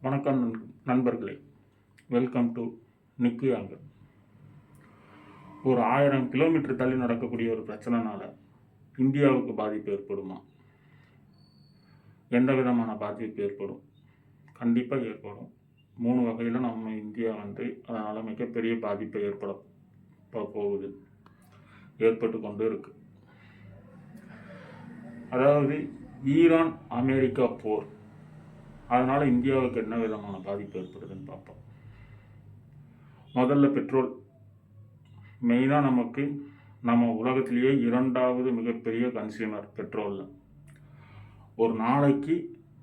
வணக்கம் நண்பர்களே, welcome to Nikki anchor. ஒரு 1000 கிலோமீட்டர் தள்ளி நடக்கக்கூடிய ஒரு பிரச்சனைனால இந்தியாவுக்கு பாதிப்பு ஏற்படுமா? எந்த விதமான பாதிப்பு ஏற்படும்? கண்டிப்பாக ஏற்படும். 3 வகையில் நம்ம இந்தியா அதனால் மிகப்பெரிய பாதிப்பை போகுது, ஏற்பட்டு கொண்டு இருக்கு. அதாவது ஈரான் அமெரிக்கா போர், அதனால் இந்தியாவுக்கு என்ன விதமான பாதிப்பு ஏற்படுதுன்னு பார்ப்போம். முதல்ல பெட்ரோல். மெயினாக நம்ம உலகத்திலேயே 2வது மிகப்பெரிய கன்சியூமர் பெட்ரோலில். ஒரு நாளைக்கு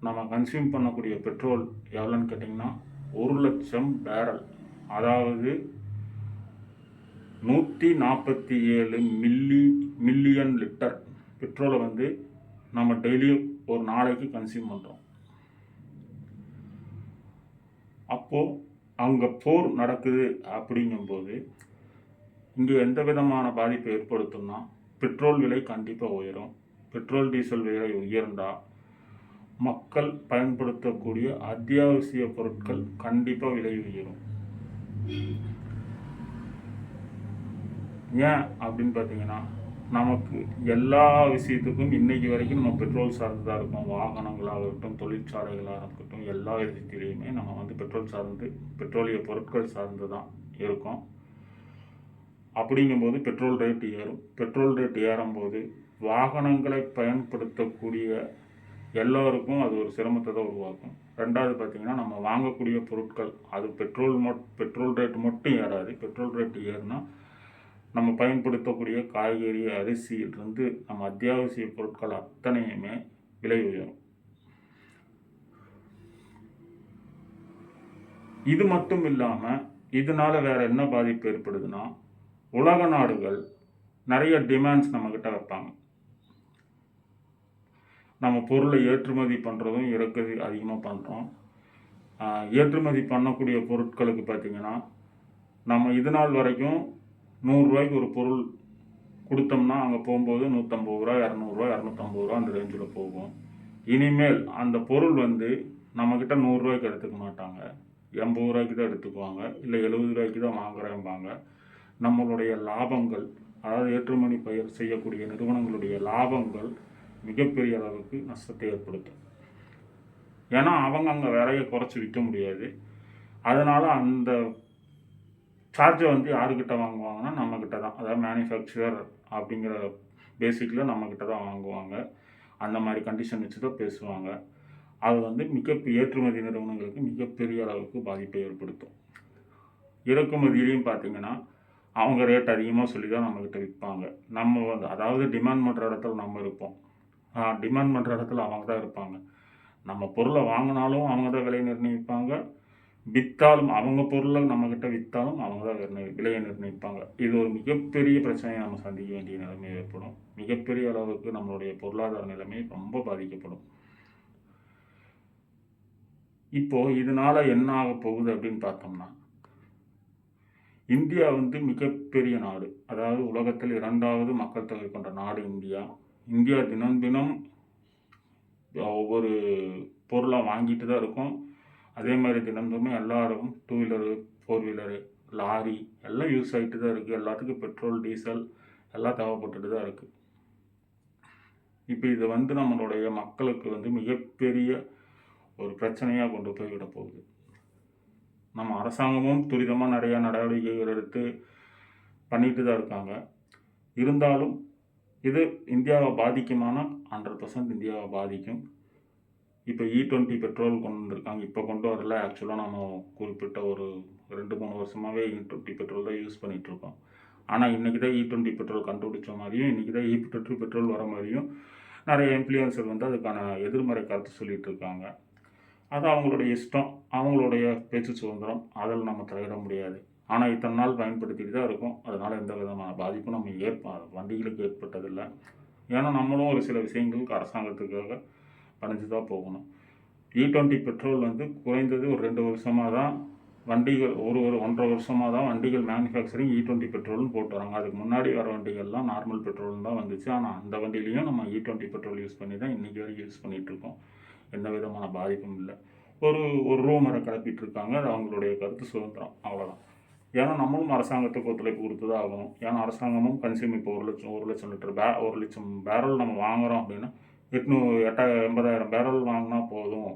நம்ம கன்சியூம் பண்ணக்கூடிய பெட்ரோல் எவ்வளோன்னு கேட்டிங்கன்னா 1,00,000 பேரல், அதாவது 147 மில்லியன் லிட்டர் பெட்ரோலை நம்ம டெய்லியும் ஒரு நாளைக்கு கன்சியூம் பண்ணுறோம். அப்போது அங்கே போர் நடக்குது அப்படிங்கும்போது இங்கே எந்த விதமான பாதிப்பை ஏற்படுத்தும்னா, பெட்ரோல் விலை கண்டிப்பாக உயரும். பெட்ரோல் டீசல் விலை உயர்ந்தால் மக்கள் பயன்படுத்தக்கூடிய அத்தியாவசிய பொருட்கள் கண்டிப்பாக விலை உயரும். ஏன் அப்படின்னு பார்த்தீங்கன்னா, நமக்கு எல்லா விஷயத்துக்கும் இன்றைக்கி வரைக்கும் நம்ம பெட்ரோல் சார்ந்து தான் இருக்கும். வாகனங்களாக இருக்கட்டும், தொழிற்சாலைகளாக இருக்கட்டும், எல்லா விதத்திலையுமே நம்ம பெட்ரோலிய பொருட்கள் சார்ந்து தான் இருக்கும். அப்படிங்கும்போது பெட்ரோல் ரேட் ஏறும். பெட்ரோல் ரேட் ஏறும்போது வாகனங்களை பயன்படுத்தக்கூடிய எல்லோருக்கும் அது ஒரு சிரமத்தை தான் உருவாக்கும். 2வது பார்த்திங்கன்னா, நம்ம வாங்கக்கூடிய பொருட்கள் அது பெட்ரோல் ரேட் மட்டும் ஏறாது. பெட்ரோல் ரேட் ஏறுனா நம்ம பயன்படுத்தக்கூடிய காய்கறி, அரிசியிலிருந்து நம்ம அத்தியாவசிய பொருட்கள் அத்தனையுமே விலை உயரும். இது மட்டும் இல்லாமல் இதனால வேற என்ன பாதிப்பு ஏற்படுதுன்னா, உலக நாடுகள் நிறைய டிமாண்ட்ஸ் நம்மக்கிட்ட வைப்பாங்க. நம்ம பொருளை ஏற்றுமதி பண்ணுறதும் இறக்குமதி அதிகமாக பண்ணுறோம். ஏற்றுமதி பண்ணக்கூடிய பொருட்களுக்கு பார்த்திங்கன்னா, நம்ம இது நாள் வரைக்கும் 100 ரூபாய்க்கு ஒரு பொருள் கொடுத்தோம்னா அங்கே போகும்போது 150 ரூபா, 200 ரூபா, 250 ரூபா அந்த ரேஞ்சில் போகும். இனிமேல் அந்த பொருள் நம்மக்கிட்ட 100 ரூபாய்க்கு எடுத்துக்க மாட்டாங்க, 80 ரூபாய்க்கு தான் எடுத்துக்குவாங்க, இல்லை 70 ரூபாய்க்கு தான் வாங்குறேன்பாங்க. நம்மளுடைய லாபங்கள், அதாவது ஏற்றுமதி செய்யக்கூடிய நிறுவனங்களுடைய லாபங்கள் மிகப்பெரிய அளவுக்கு நஷ்டத்தை ஏற்படுத்தும். ஏன்னா அவங்க அங்கே விலையை குறைச்சி விற்க முடியாது. அதனால் அந்த சார்ஜை யாருக்கிட்ட வாங்குவாங்கன்னா நம்மக்கிட்ட தான், அதாவது மேனுஃபேக்சரர் அப்படிங்கிற பேசிக்கில் நம்மக்கிட்ட தான் வாங்குவாங்க. அந்த மாதிரி கண்டிஷன் வச்சு தான் பேசுவாங்க. அது ஏற்றுமதி நிறுவனங்களுக்கு மிகப்பெரிய அளவுக்கு பாதிப்பை ஏற்படுத்தும். இறக்குமதியிலையும் பார்த்திங்கன்னா, அவங்க ரேட் அதிகமாக சொல்லி தான் நம்மக்கிட்ட விற்பாங்க. நம்ம அதாவது டிமாண்ட் பண்ணுற இடத்துல நம்ம இருப்போம், டிமாண்ட் பண்ணுற இடத்துல அவங்க தான் இருப்பாங்க. நம்ம பொருளை வாங்கினாலும் அவங்க தான் விலை நிர்ணயிப்பாங்க, விற்றாலும் அவங்க பொருளை நம்மக்கிட்ட விற்றாலும் அவங்க தான் விலையை நிர்ணயிப்பாங்க. இது ஒரு மிகப்பெரிய பிரச்சனையை நம்ம சந்திக்க வேண்டிய நிலைமை ஏற்படும். மிகப்பெரிய அளவுக்கு நம்மளுடைய பொருளாதார நிலைமை ரொம்ப பாதிக்கப்படும். இப்போது இதனால் என்ன ஆக போகுது அப்படின்னு பார்த்தோம்னா, இந்தியா மிகப்பெரிய நாடு, அதாவது உலகத்தில் 2வது மக்கள் தொகை கொண்ட நாடு இந்தியா. இந்தியா தினம் தினம் ஒவ்வொரு பொருளாக வாங்கிட்டு தான் இருக்கும். அதே மாதிரி தினந்தோறுமே எல்லாரும் 2 வீலரு, 4 வீலரு, லாரி எல்லாம் யூஸ் ஆகிட்டு தான் இருக்குது. எல்லாத்துக்கும் பெட்ரோல், டீசல் எல்லாம் தேவைப்பட்டுட்டு தான் இருக்குது. இப்போ இது நம்மளுடைய மக்களுக்கு மிகப்பெரிய ஒரு பிரச்சனையாக கொண்டு போய் விட போகுது. நம்ம அரசாங்கமும் துரிதமாக நிறையா நடவடிக்கைகள் எடுத்து பண்ணிட்டு தான் இருக்காங்க. இருந்தாலும் இது இந்தியாவை பாதிக்குமானா 100% இந்தியாவை பாதிக்கும். இப்போ E20 பெட்ரோல் கொண்டு வந்திருக்காங்க. இப்போ கொண்டு வரல, ஆக்சுவலாக நம்ம குறிப்பிட்ட ஒரு 2-3 வருஷமாகவே E20 பெட்ரோல் தான் யூஸ் பண்ணிகிட்ருக்கோம். ஆனால் இன்றைக்கி தான் E20 பெட்ரோல் கண்டுபிடிச்ச மாதிரியும், இன்றைக்கி தான் E20 பெட்ரோல் வர மாதிரியும் நிறைய இன்ஃப்ளூயன்சர் அதுக்கான எதிர்மறை கருத்து சொல்லிகிட்டு இருக்காங்க. அது அவங்களுடைய இஷ்டம், அவங்களுடைய பேச்சு சுதந்திரம், அதில் நம்ம தலையிட முடியாது. ஆனால் இத்தனை நாள் பயன்படுத்திட்டு தான் இருக்கும். அதனால் எந்த விதமான பாதிப்பும் நம்ம வண்டிகளுக்கு ஏற்பட்டதில்லை. ஏன்னா நம்மளும் ஒரு சில விஷயங்களுக்கு அரசாங்கத்துக்காக பணிஞ்சு தான் போகணும். E20 பெட்ரோல் குறைந்தது ஒரு 2 வருஷமாக தான் வண்டிகள், 1.5 வருஷமாக தான் வண்டிகள் மேனுஃபேக்சரிங் E20 பெட்ரோல்னு போட்டு வராங்க. அதுக்கு முன்னாடி வர வண்டிகள்லாம் நார்மல் பெட்ரோல் தான் வந்துச்சு. ஆனால் அந்த வண்டிலையும் நம்ம E20 பெட்ரோல் யூஸ் பண்ணி தான் இன்றைக்கி வரைக்கும் யூஸ் பண்ணிகிட்ருக்கோம். எந்த விதமான பாதிப்பும் இல்லை. ஒரு ஒரு ரூமரை கிளப்பிட்டு இருக்காங்க. அது அவங்களுடைய கருத்து சுதந்திரம், அவ்வளோதான். ஏன்னா நம்மளும் அரசாங்கத்துக்கு ஒத்துழைப்பு கொடுத்து தான் ஆகணும். ஏன்னா அரசாங்கமும் கன்சியூம் இப்போ 1,00,000 லிட்டர் 1,00,000 பேரல் நம்ம வாங்குகிறோம் அப்படின்னா 80,000 பேரல் வாங்கினா போதும்,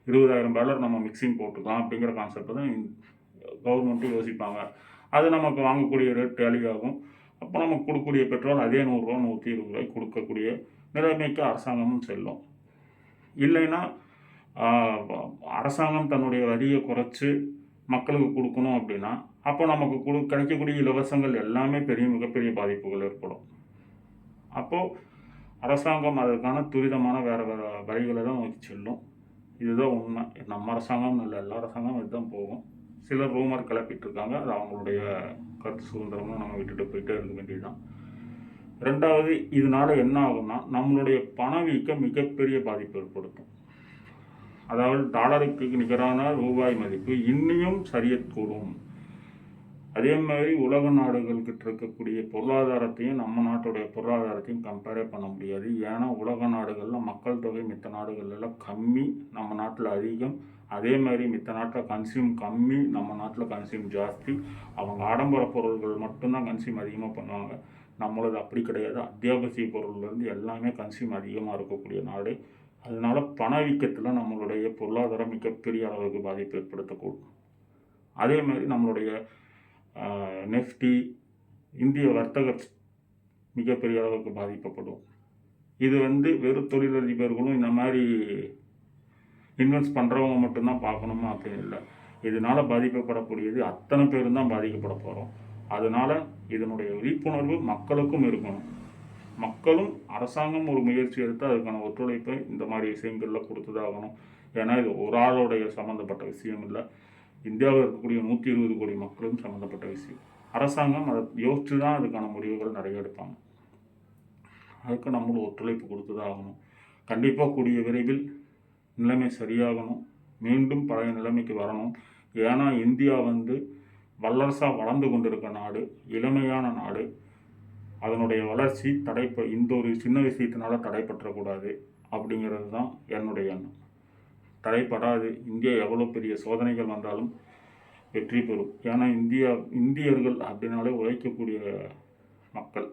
20,000 பேரல் நம்ம மிக்சிங் போட்டுக்கலாம் அப்படிங்கிற கான்செப்ட் தான் கவர்மெண்ட்டும் யோசிப்பாங்க. அது நமக்கு வாங்கக்கூடிய ரேட் டேலி ஆகும். அப்போ நமக்கு கொடுக்கக்கூடிய பெட்ரோல் அதே ரூ. 100 120 கொடுக்கக்கூடிய நிலைமைக்கு அரசாங்கமும் செல்லும். இல்லைன்னா அரசாங்கம் தன்னுடைய வரியை குறைச்சி மக்களுக்கு கொடுக்கணும் அப்படின்னா அப்போ நமக்கு கிடைக்கக்கூடிய இலவசங்கள் எல்லாமே மிகப்பெரிய பாதிப்புகள் ஏற்படும். அப்போது அரசாங்கம் அதற்கான துரிதமான வேறு வழிகளை தான் நோக்கி செல்லும். இதுதான் உண்மை. நம்ம அரசாங்கம் இல்லை, எல்லா அரசாங்கமும் இதுதான் போகும். சிலர் ரூமர் கிளப்பிட்டு இருக்காங்க. அது அவங்களுடைய கருத்து சுதந்திரம்னு நம்ம விட்டுட்டு போயிட்டே இருக்க வேண்டியதுதான். ரெண்டாவது, இதனால என்ன ஆகும்னா நம்மளுடைய பணவீக்கம் மிகப்பெரிய பாதிப்பு ஏற்படுத்தும். அதாவது டாலருக்கு நிகரான ரூபாய் மதிப்பு இன்னும் சரியக்கூடும். அதே மாதிரி உலக நாடுகள்கிட்ட இருக்கக்கூடிய பொருளாதாரத்தையும் நம்ம நாட்டுடைய பொருளாதாரத்தையும் கம்பேரே பண்ண முடியாது. ஏன்னா உலக நாடுகளில் மக்கள் தொகை மித்த நாடுகள்லாம் கம்மி, நம்ம நாட்டில் அதிகம். அதே மாதிரி மித்த நாட்டில் கன்சியூம் கம்மி, நம்ம நாட்டில் கன்சியூம் ஜாஸ்தி. அவங்க ஆடம்பர பொருள்கள் மட்டும்தான் கன்சியூம் அதிகமாக பண்ணுவாங்க. நம்மளது அப்படி கிடையாது. அத்தியாவசிய பொருள்லேருந்து எல்லாமே கன்சியூம் அதிகமாக இருக்கக்கூடிய நாடு. அதனால பணவீக்கத்தில் நம்மளுடைய பொருளாதாரம் மிகப்பெரிய அளவுக்கு பாதிப்பு ஏற்படுத்தக்கூடும். அதே மாதிரி நம்மளுடைய நெஃப்டி, இந்திய வர்த்தக மிகப்பெரிய அளவுக்கு பாதிக்கப்படும். இது வெறும் தொழிலதிபர்களும் இந்த மாதிரி இன்வெஸ்ட் பண்ணுறவங்க மட்டும்தான் பார்க்கணுமா அப்படின்னு இல்லை. இதனால் பாதிக்கப்படக்கூடியது அத்தனை பேரும் தான் பாதிக்கப்பட போகிறோம். அதனால் இதனுடைய விழிப்புணர்வு மக்களுக்கும் இருக்கணும். மக்களும் அரசாங்கம் ஒரு முயற்சி எடுத்து அதுக்கான ஒத்துழைப்பை இந்த மாதிரி விஷயங்களில் கொடுத்துதாகணும். ஏன்னா இது ஒரு ஆளோடைய சம்மந்தப்பட்ட விஷயம் இல்லை, இந்தியாவில் இருக்கக்கூடிய 120 கோடி மக்களும் சம்மந்தப்பட்ட விஷயம். அரசாங்கம் அதை யோசித்து தான் அதுக்கான முடிவுகள் நிறைய எடுப்பாங்க. அதுக்கு நம்மளும் ஒத்துழைப்பு கொடுத்து தான் ஆகணும். கண்டிப்பாக கூடிய விரைவில் நிலைமை சரியாகணும், மீண்டும் பழைய நிலைமைக்கு வரணும். ஏன்னா இந்தியா வல்லரசாக வளர்ந்து கொண்டிருக்க நாடு, இளமையான நாடு. அதனுடைய வளர்ச்சி இந்த ஒரு சின்ன விஷயத்தினால தடைப்பற்றக்கூடாது அப்படிங்கிறது தான் என்னுடைய எண்ணம். தடைப்படாது. இந்தியா எவ்வளோ பெரிய சோதனைகள் வந்தாலும் வெற்றி பெறும். ஏன்னா இந்தியர்கள் அப்படின்னாலே உழைக்கக்கூடிய மக்கள்.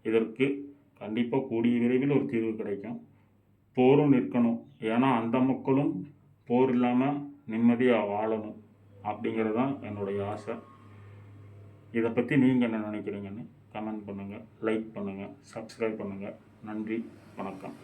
இதற்கு கண்டிப்பாக கூடிய விரைவில் ஒரு தீர்வு கிடைக்கும். போரும் நிற்கணும். ஏன்னா அந்த மக்களும் போர் இல்லாமல் நிம்மதியாக வாழணும் அப்படிங்கிறது தான் என்னுடைய ஆசை. இதை பற்றி நீங்கள் என்ன நினைக்கிறீங்கன்னு கமெண்ட் பண்ணுங்கள், லைக் பண்ணுங்கள், சப்ஸ்கிரைப் பண்ணுங்கள். நன்றி, வணக்கம்.